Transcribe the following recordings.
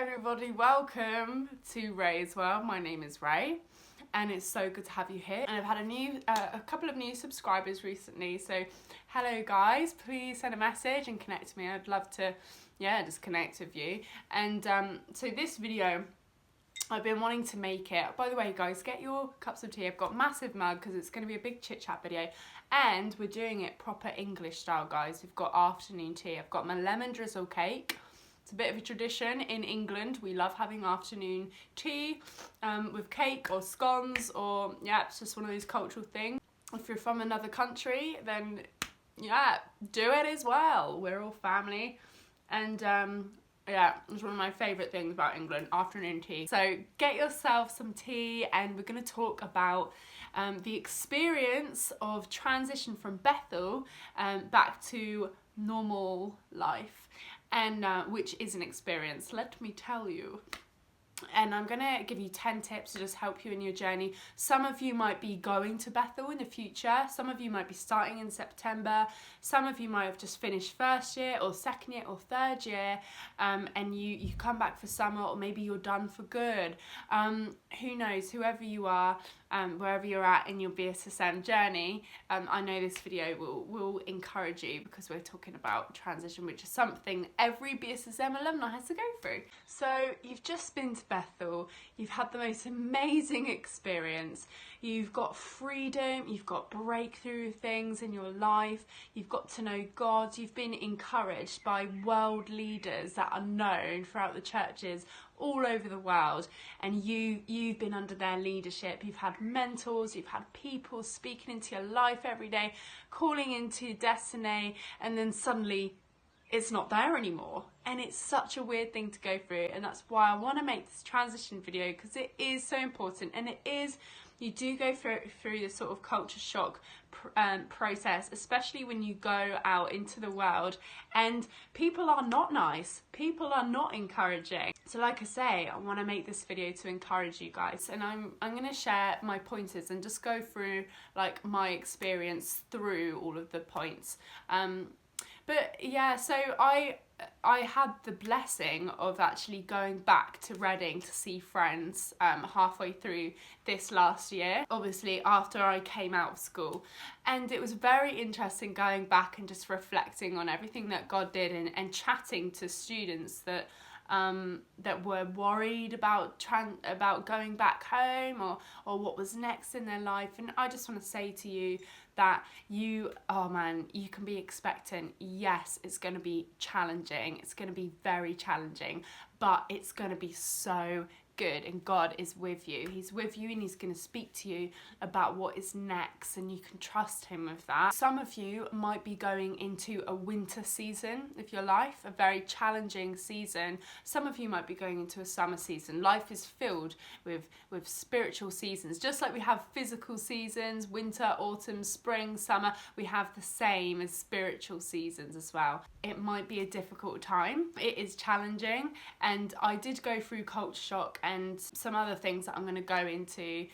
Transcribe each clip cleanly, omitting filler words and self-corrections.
everybody, welcome to Ray's World. My name is Ray and it's so good to have you here. And I've had a couple of new subscribers recently, so hello guys, please send a message and connect to me. I'd love to just connect with you. And so this video, I've been wanting to make it. By the way guys, get your cups of tea. I've got a massive mug because it's going to be a big chit chat video, and we're doing it proper English style guys. We've got afternoon tea. I've got my lemon drizzle cake. It's a bit of a tradition in England. We love having afternoon tea with cake or scones, or it's just one of those cultural things. If you're from another country, then do it as well. We're all family. And it's one of my favourite things about England, afternoon tea. So get yourself some tea, and we're going to talk about the experience of transition from Bethel back to normal life. And which is an experience, let me tell you. And I'm going to give you 10 tips to just help you in your journey. Some of you might be going to Bethel in the future. Some of you might be starting in September. Some of you might have just finished first year or second year or third year, and you come back for summer, or maybe you're done for good. Who knows, whoever you are, wherever you're at in your BSSM journey, I know this video will encourage you, because we're talking about transition, which is something every BSSM alumni has to go through. So you've just been to Bethel, you've had the most amazing experience, you've got freedom, you've got breakthrough things in your life, you've got to know God, you've been encouraged by world leaders that are known throughout the churches all over the world, and you've been under their leadership. You've had mentors, you've had people speaking into your life every day, calling into your destiny, and then suddenly it's not there anymore. And it's such a weird thing to go through, and that's why I want to make this transition video, because it is so important. And you do go through this sort of culture shock process, especially when you go out into the world and people are not nice, people are not encouraging. So like I say, I want to make this video to encourage you guys, and I'm going to share my pointers and just go through like my experience through all of the points. So I had the blessing of actually going back to Reading to see friends halfway through this last year, obviously after I came out of school. And it was very interesting going back and just reflecting on everything that God did, and chatting to students that were worried about going back home, or what was next in their life. And I just want to say to you that you can be expectant. Yes, it's going to be challenging. It's going to be very challenging, but it's going to be so good, and God is with you. He's with you, and he's going to speak to you about what is next, and you can trust him with that. Some of you might be going into a winter season of your life, a very challenging season. Some of you might be going into a summer season. Life is filled with spiritual seasons. Just like we have physical seasons, winter, autumn, spring, summer, we have the same as spiritual seasons as well. It might be a difficult time. It is challenging, and I did go through culture shock and some other things that I'm going to go into.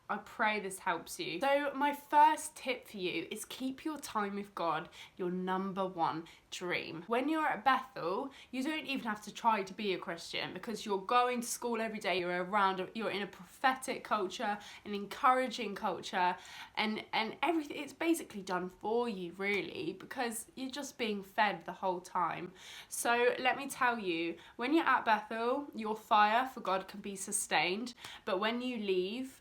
I pray this helps you. So my first tip for you is keep your time with God your number one dream. When you're at Bethel, you don't even have to try to be a Christian, because you're going to school every day, you're in a prophetic culture, an encouraging culture, and everything, it's basically done for you really, because you're just being fed the whole time. So let me tell you, when you're at Bethel, your fire for God can be sustained, but when you leave,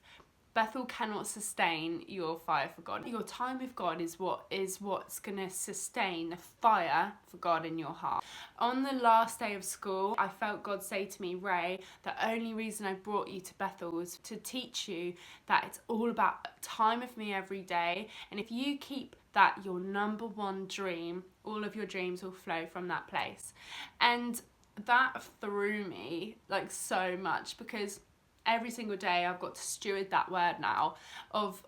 Bethel cannot sustain your fire for God. Your time with God is what's going to sustain the fire for God in your heart. On the last day of school, I felt God say to me, Ray, the only reason I brought you to Bethel was to teach you that it's all about time with me every day. And if you keep that your number one dream, all of your dreams will flow from that place. And that threw me like so much, because every single day I've got to steward that word now of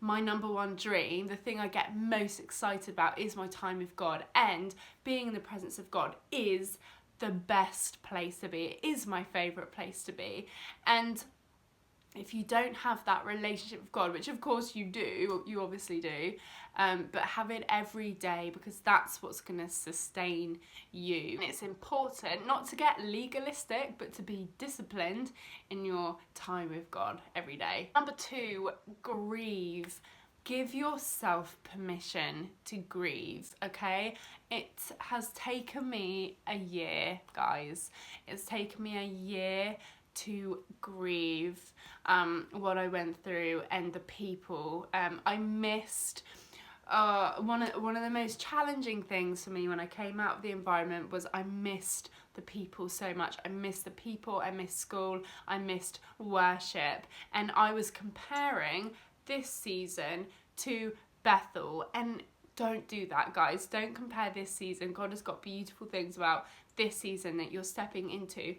my number one dream. The thing I get most excited about is my time with God, and being in the presence of God is the best place to be. It is my favourite place to be. And if you don't have that relationship with God, which of course you do, you obviously do, but have it every day, because that's what's going to sustain you. And it's important not to get legalistic, but to be disciplined in your time with God every day. Number 2, grieve. Give yourself permission to grieve, okay? It has taken me a year, guys. It's taken me a year to grieve what I went through and the people. I missed one of the most challenging things for me when I came out of the environment was I missed the people so much. I missed the people, I missed school, I missed worship, and I was comparing this season to Bethel. And don't do that, guys. Don't compare this season. God has got beautiful things about this season that you're stepping into.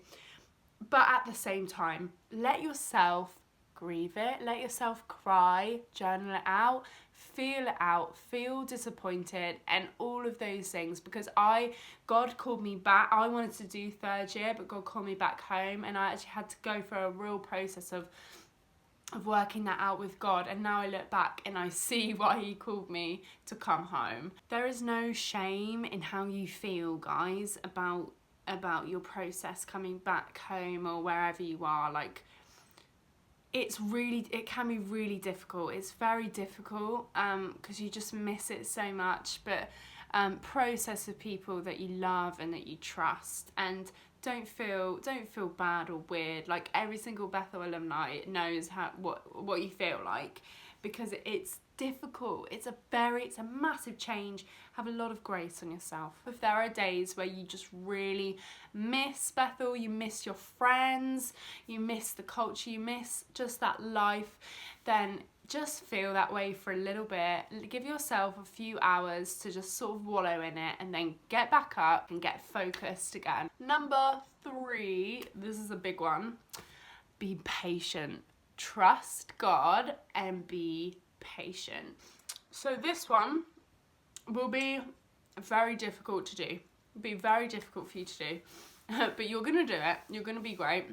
But at the same time, let yourself grieve it, let yourself cry, journal it out, feel disappointed, and all of those things. Because God called me back. I wanted to do 3rd year, but God called me back home, and I actually had to go through a real process of working that out with God. And now I look back and I see why he called me to come home. There is no shame in how you feel, guys, about your process coming back home or wherever you are. Like, it can be really difficult. It's very difficult because you just miss it so much. But process with people that you love and that you trust, and don't feel bad or weird. Like, every single Bethel alumni knows what you feel like, because it's difficult. It's a massive change. Have a lot of grace on yourself. If there are days where you just really miss Bethel, you miss your friends, you miss the culture, you miss just that life, then just feel that way for a little bit. Give yourself a few hours to just sort of wallow in it, and then get back up and get focused again. Number 3, this is a big one. Be patient. Trust God and be patient. So this one will be very difficult to do. It'll be very difficult for you to do. But you're going to do it. You're going to be great.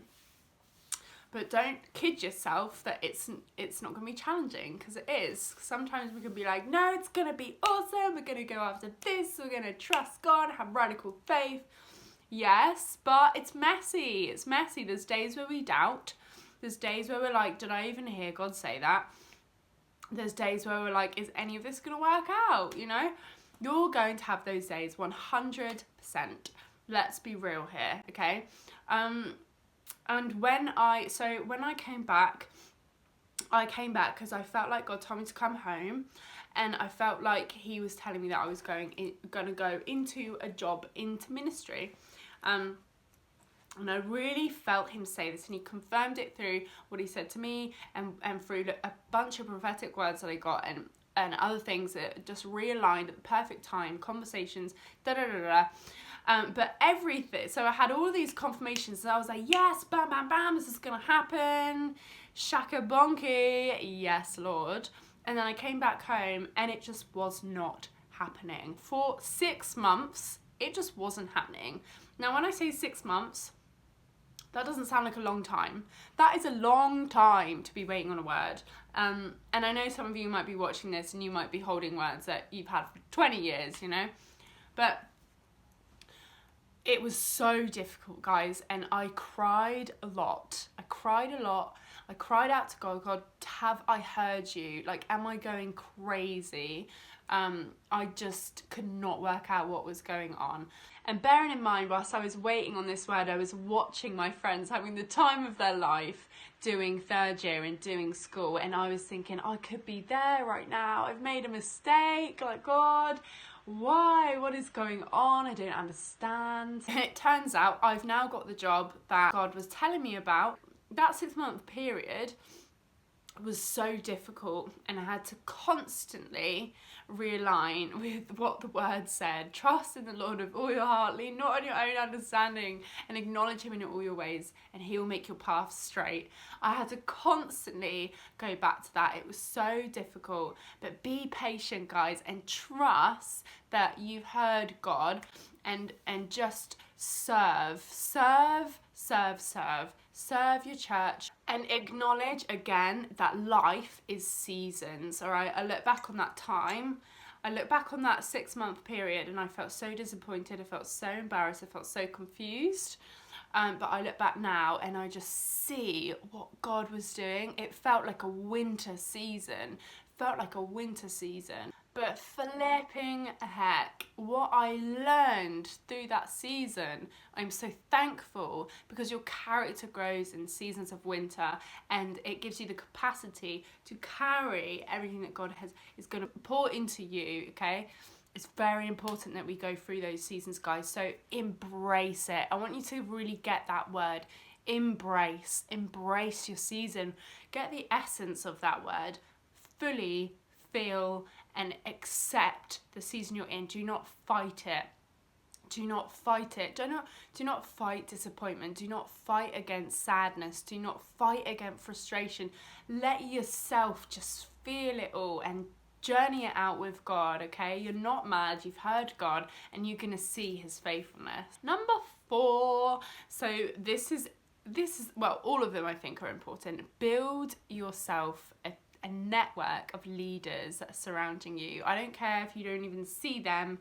But don't kid yourself that it's not going to be challenging, because it is. Sometimes we can be like, no, it's going to be awesome. We're going to go after this. We're going to trust God, have radical faith. Yes, but it's messy. It's messy. There's days where we doubt. There's days where we're like, did I even hear God say that? There's days where we're like, is any of this going to work out? You know, you're going to have those days 100%. Let's be real here, okay? And when I came back because I felt like God told me to come home, and I felt like he was telling me that I was going to go into a job, into ministry. And I really felt him say this, and he confirmed it through what he said to me, and through a bunch of prophetic words that I got, and other things that just realigned at the perfect time, conversations, but everything. So I had all these confirmations, and I was like, yes, bam, bam, bam, this is going to happen. Shaka bonky, yes, Lord. And then I came back home, and it just was not happening. For 6 months, it just wasn't happening. Now, when I say 6 months, that doesn't sound like a long time. That is a long time to be waiting on a word. And I know some of you might be watching this and you might be holding words that you've had for 20 years, you know. But it was so difficult, guys. And I cried a lot. I cried out to God. God, have I heard you? Like, am I going crazy? I just could not work out what was going on. And bearing in mind, whilst I was waiting on this word, I was watching my friends having the time of their life doing 3rd year and doing school. And I was thinking, I could be there right now. I've made a mistake. Like, God, why? What is going on? I don't understand. And it turns out I've now got the job that God was telling me about. That 6-month period was so difficult, and I had to constantly realign with what the word said. Trust in the Lord with all your heart, lean not on your own understanding, and acknowledge him in all your ways, and he will make your path straight. I had to constantly go back to that. It was so difficult, but be patient, guys, and trust that you've heard God, and just serve your church, and acknowledge again that life is seasons. All right, I look back on that time, I look back on that 6-month period, and I felt so disappointed, I felt so embarrassed, I felt so confused. But I look back now and I just see what God was doing. It felt like a winter season. But flipping heck, what I learned through that season, I'm so thankful, because your character grows in seasons of winter, and it gives you the capacity to carry everything that God is going to pour into you, okay? It's very important that we go through those seasons, guys. So embrace it. I want you to really get that word. Embrace your season. Get the essence of that word. Fully feel and accept the season you're in. Do not fight it. Do not fight it. Do not fight disappointment. Do not fight against sadness. Do not fight against frustration. Let yourself just feel it all and journey it out with God, okay? You're not mad, you've heard God, and you're gonna see his faithfulness. Number 4, so this is well, all of them I think are important. Build yourself a network of leaders that are surrounding you. I don't care if you don't even see them,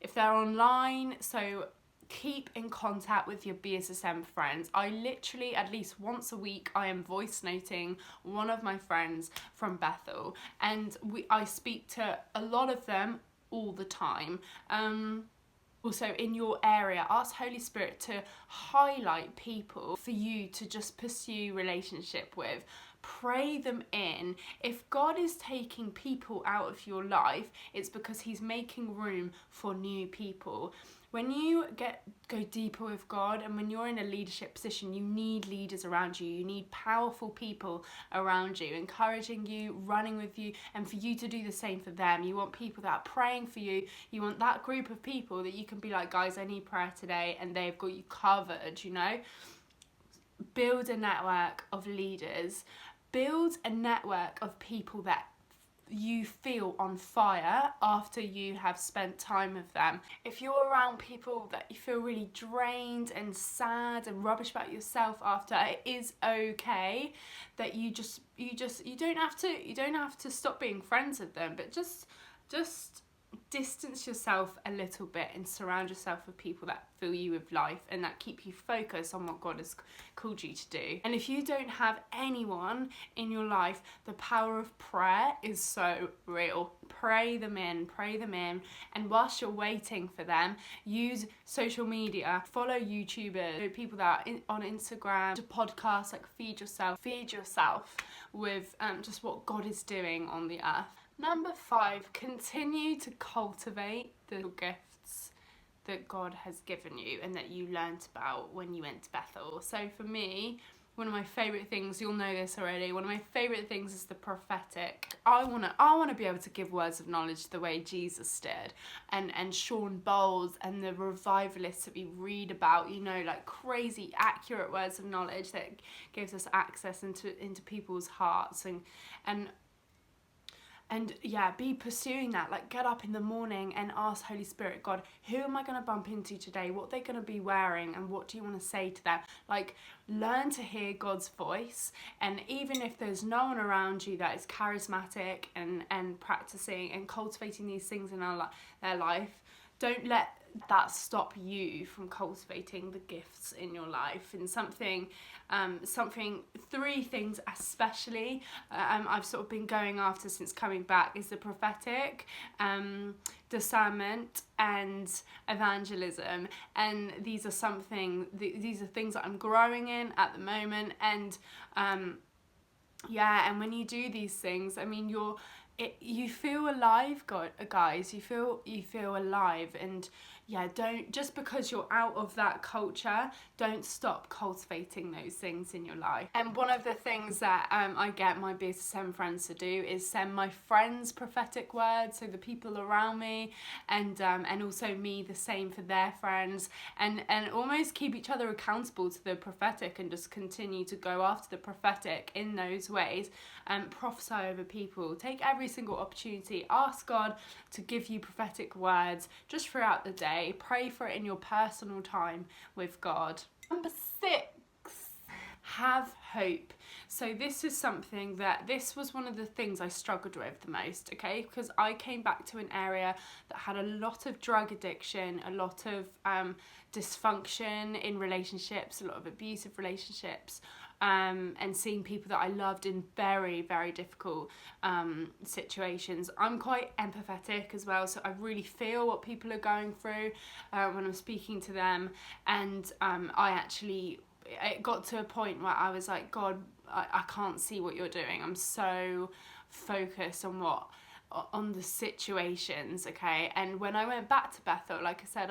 if they're online, so keep in contact with your BSSM friends. I literally, at least once a week, I am voice noting one of my friends from Bethel, and I speak to a lot of them all the time. Also in your area, ask Holy Spirit to highlight people for you to just pursue relationship with. Pray them in. If God is taking people out of your life, it's because he's making room for new people. When you go deeper with God, and when you're in a leadership position, you need leaders around you. You need powerful people around you, encouraging you, running with you, and for you to do the same for them. You want people that are praying for you. You want that group of people that you can be like, guys, I need prayer today, and they've got you covered, you know? Build a network of leaders. Build a network of people that you feel on fire after you have spent time with them. If you're around people that you feel really drained and sad and rubbish about yourself after, it is okay that you don't have to stop being friends with them, but just distance yourself a little bit and surround yourself with people that fill you with life and that keep you focused on what God has called you to do. And if you don't have anyone in your life, the power of prayer is so real. Pray them in, and whilst you're waiting for them, use social media, follow YouTubers, people that are on Instagram, to podcasts like feed yourself with just what God is doing on the earth. Number 5, continue to cultivate the gifts that God has given you and that you learnt about when you went to Bethel. So for me, one of my favourite things, you'll know this already, one of my favourite things is the prophetic. I wanna be able to give words of knowledge the way Jesus did, and Sean Bowles and the revivalists that we read about, you know, like crazy accurate words of knowledge that gives us access into people's hearts, and yeah, be pursuing that. Like, get up in the morning and ask Holy Spirit, God, who am I going to bump into today? What are they going to be wearing? And what do you want to say to them? Like, learn to hear God's voice. And even if there's no one around you that is charismatic and practicing and cultivating these things in their life, don't let that stop you from cultivating the gifts in your life. And three things especially I've sort of been going after since coming back is the prophetic, discernment, and evangelism. And these are things that I'm growing in at the moment. And and when you do these things, I mean, you feel alive, guys. You feel alive, and don't, just because you're out of that culture, don't stop cultivating those things in your life. And one of the things that I get my BSSM friends to do is send my friends prophetic words, so the people around me, and also me the same for their friends, and almost keep each other accountable to the prophetic, and just continue to go after the prophetic in those ways. Prophesy over people. Take every single opportunity. Ask God to give you prophetic words just throughout the day. Pray for it in your personal time with God. Number 6, have hope. So this is something this was one of the things I struggled with the most, okay? Because I came back to an area that had a lot of drug addiction, a lot of dysfunction in relationships, a lot of abusive relationships, and seeing people that I loved in very, very difficult situations. I'm quite empathetic as well, so I really feel what people are going through when I'm speaking to them, and it got to a point where I was like, God, I can't see what you're doing. I'm so focused on the situations, okay? And when I went back to Bethel, like I said,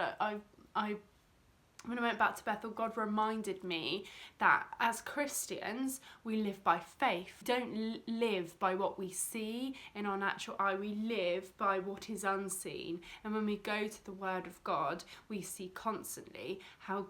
when I went back to Bethel, God reminded me that as Christians, we live by faith. We don't live by what we see in our natural eye. We live by what is unseen. And when we go to the Word of God, we see constantly how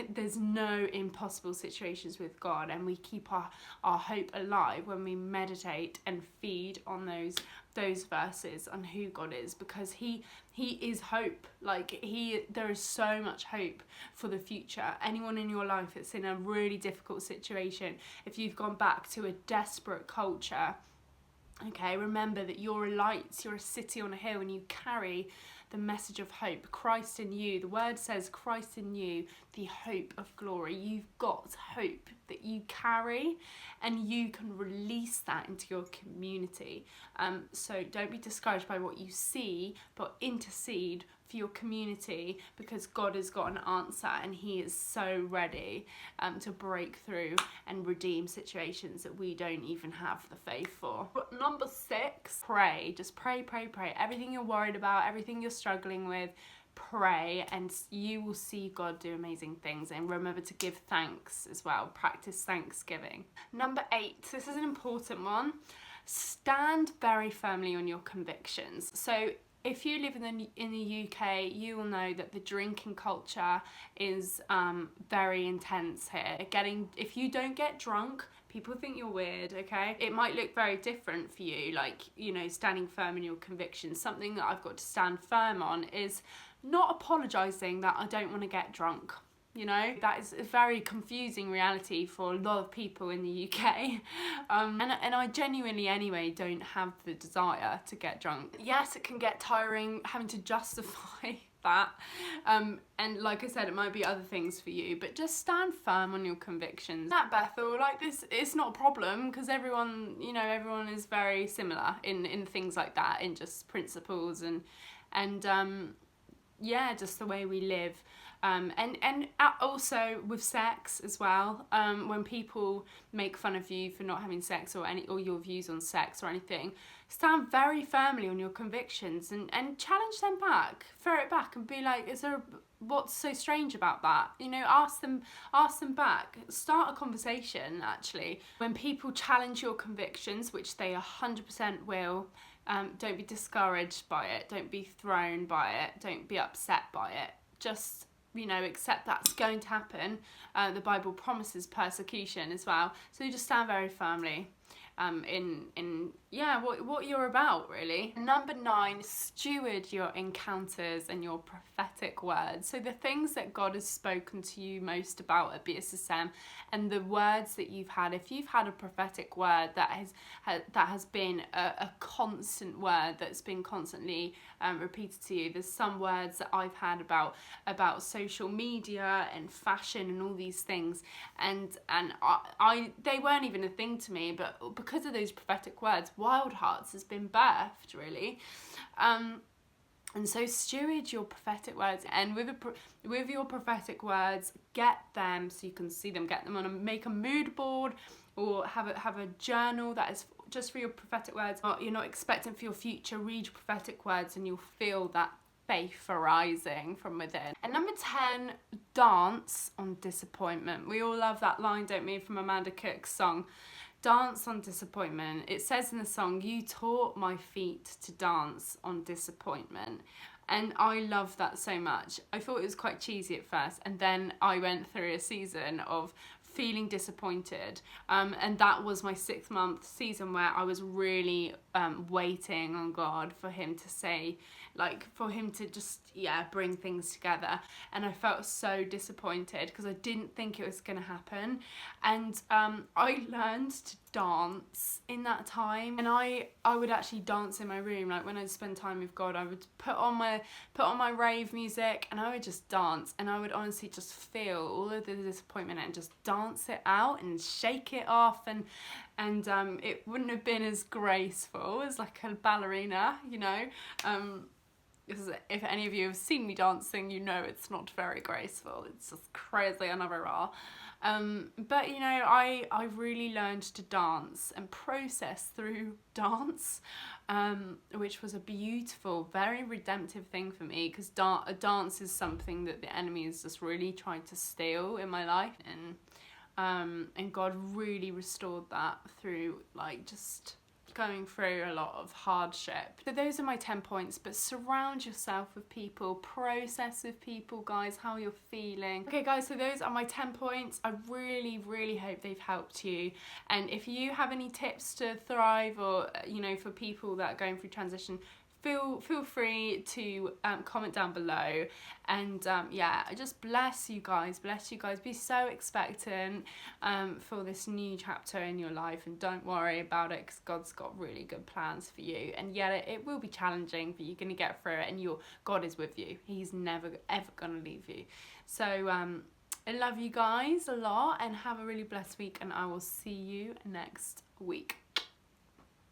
there's no impossible situations with God, and we keep our hope alive when we meditate and feed on those verses on who God is, because he is hope. There is so much hope for the future. Anyone in your life that's in a really difficult situation, if you've gone back to a desperate culture, okay, remember that you're a light, you're a city on a hill, and you carry the message of hope. Christ in you. The word says Christ in you, the hope of glory. You've got hope that you carry, and you can release that into your community. So don't be discouraged by what you see, but intercede for your community, because God has got an answer, and he is so ready to break through and redeem situations that we don't even have the faith for. But number 6, pray. Just pray. Everything you're worried about, everything you're struggling with, pray, and you will see God do amazing things. And remember to give thanks as well. Practice thanksgiving. Number 8, this is an important one. Stand very firmly on your convictions. So if you live in the UK, you will know that the drinking culture is very intense here. If you don't get drunk, people think you're weird, okay? It might look very different for you, standing firm in your convictions. Something that I've got to stand firm on is not apologising that I don't want to get drunk. That is a very confusing reality for a lot of people in the UK. And I genuinely, anyway, don't have the desire to get drunk. Yes, it can get tiring having to justify that. And like I said, it might be other things for you, but just stand firm on your convictions. At Bethel, this, it's not a problem, because everyone is very similar in things like that, in just principles and just the way we live. And also with sex as well, when people make fun of you for not having sex or your views on sex or anything, stand very firmly on your convictions and challenge them back, throw it back and be like, what's so strange about that? Ask them back. Start a conversation, actually. When people challenge your convictions, which they 100% will, don't be discouraged by it, don't be thrown by it, don't be upset by it. Just accept that's going to happen. The Bible promises persecution as well. So you just stand very firmly in what you're about, really. Number 9, steward your encounters and your prophetic words. So the things that God has spoken to you most about at BSSM, and the words that you've had. If you've had a prophetic word that has been a constant word that's been constantly repeated to you. There's some words that I've had about social media and fashion and all these things, and they weren't even a thing to me, but because of those prophetic words, Wild Hearts has been birthed, really. And so steward your prophetic words, and with your prophetic words, get them so you can see them. Get them make a mood board, or have a journal that is just for your prophetic words. You're not expecting for your future. Read your prophetic words, and you'll feel that faith arising from within. And number 10, dance on disappointment. We all love that line, don't we, from Amanda Cook's song. Dance on disappointment. It says in the song, you taught my feet to dance on disappointment. And I love that so much. I thought it was quite cheesy at first, and then I went through a season of feeling disappointed, and that was my 6-month season where I was really waiting on God for him to say, for him to just bring things together. And I felt so disappointed because I didn't think it was going to happen. And I learned to dance in that time, and I would actually dance in my room. Like when I'd spend time with God, I would put on my rave music and I would just dance, and I would honestly just feel all of the disappointment and just dance it out and shake it off, and it wouldn't have been as graceful as like a ballerina, you know. Because if any of you have seen me dancing, you know it's not very graceful. It's just crazy and raw. But you know, I really learned to dance and process through dance, which was a beautiful, very redemptive thing for me, because a dance is something that the enemy has just really tried to steal in my life, and God really restored that through like just going through a lot of hardship. So those are my 10 points, but surround yourself with people, process with people, guys, how you're feeling. Okay guys, so those are my 10 points. I really hope they've helped you. And if you have any tips to thrive, or you know, for people that are going through transition, feel free to comment down below. And yeah, I just bless you guys, be so expectant for this new chapter in your life, and don't worry about it, because God's got really good plans for you. And yeah, it will be challenging, but you're going to get through it, and God is with you. He's never ever going to leave you. So I love you guys a lot, and have a really blessed week, and I will see you next week.